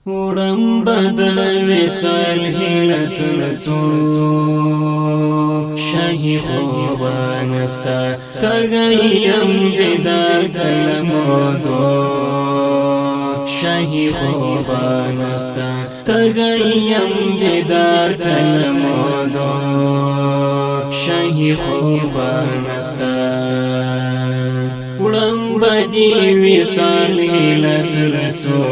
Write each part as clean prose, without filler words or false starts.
وړم بد وصال هیله ترڅو شاهي خوبانستا تګیم دیدار تلمودو شاهي خوبانستا تګیم دیدار تلمودو شاهي خوبانستا وړم بدی وصال هیله ترڅو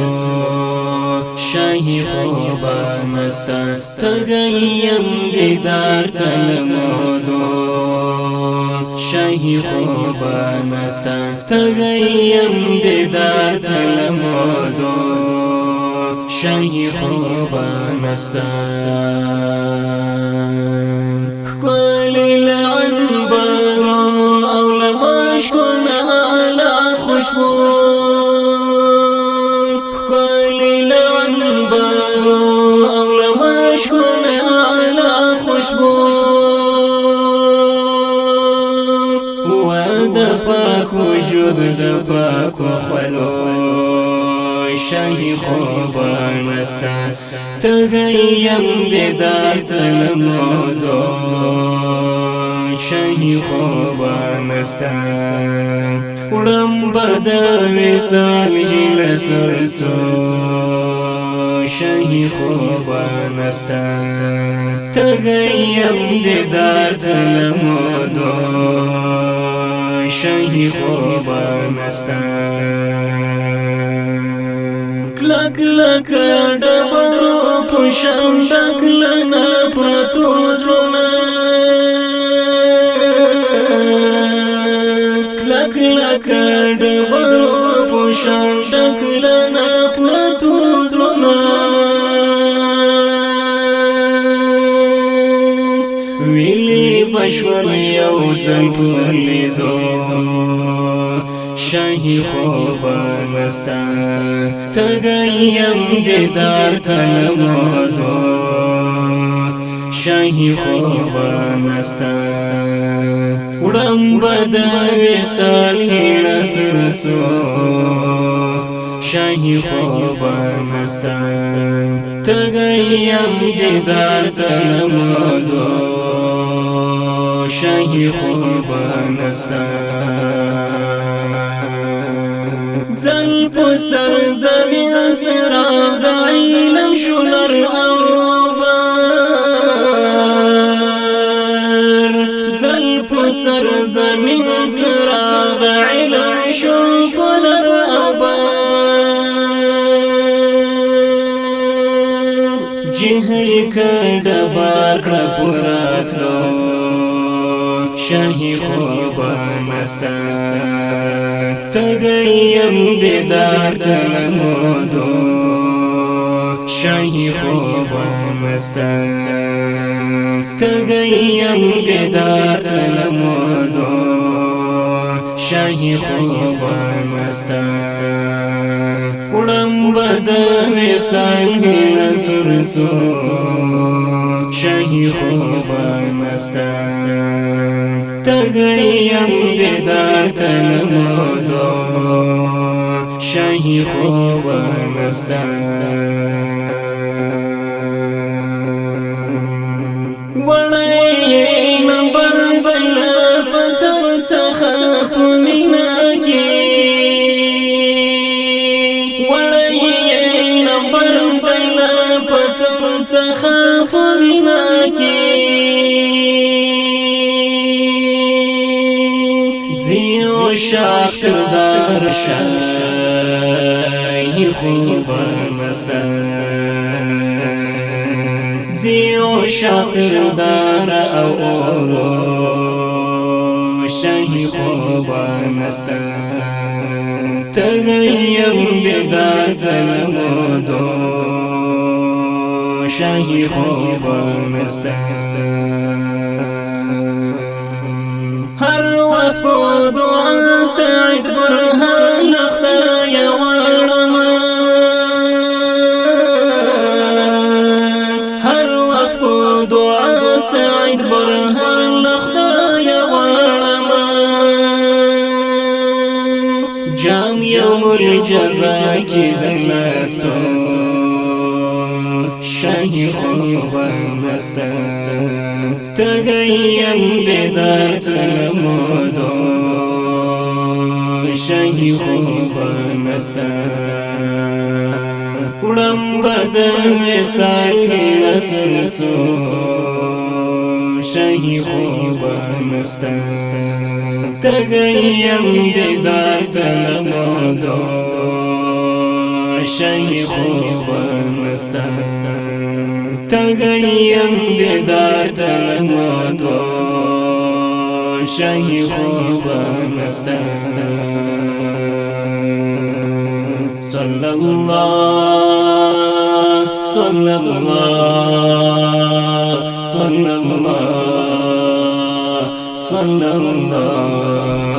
شاهي خوبانستا تګیم دیدار تلمودو شاهي خوبانستا تګیم دیدار تلمودو شاهي خوبانستا ښکلې له عنبرو او له مشکو نه اعلی خوشبو پاک وجود د پاک خلو شاهي خوبانستا تګیم دیدار تلمودو شاهي خوبانستا وړم بد وصال هیله ترڅو شاهي خوبانستا تګیم دیدار تلمودو شاهي خوبانستا کلک لک ډبرو پشان ډکلنا پرتو زړونه کلک لک ډبرو پشان ډکلنا پرتو زړونه ویلی بشور یو ځل په لیدو شاهي خوبانستا تګیم دیدار تلمودو شاهي خوبانستا وړم بد وصال هیله ترڅو شاهي خوبانستا تګیم دیدار تلمودو شاهي خوبانستا ځل په سر زمین څراغ د علم شولر او بار ځل په سر زمین څراغ د علم شولر او بار جهر کډه بار کړه پراتلو شاهي خوبانستا تګیم دیدار تلمودو شاهي خوبانستا تګیم دیدار تلمودو شاهي خوبانستا وړم بد وصال هیله ترڅو شاهي خوبانستا تګیم دیدار تلمودو شاهي خوبانستا وړی نمبر بل پتن څخه په مینا کې وړی نمبر بل پتن څخه په مینا کې شاخر دار شاهي خوبانستا زیو شاخر دار او اورو شاهي خوبانستا تګیم دیدار تلمودو شاهي خوبانستا هر وقت په دعا سعید برهان خدای وړم هر وقت په دعا سعید برهان خدای وړم جام یوم الجزا کې د لاسو شاهی خوبم است تگیم بدر تلمودو شاهی خوبم است ورم بدن ساکینت رسو شاهی خوبم است تگیم بدر تلمودو شاهی خوبم است تگیم بدر تلمودو شاهی خوبم است صلی الله صلی الله صلی الله صلی الله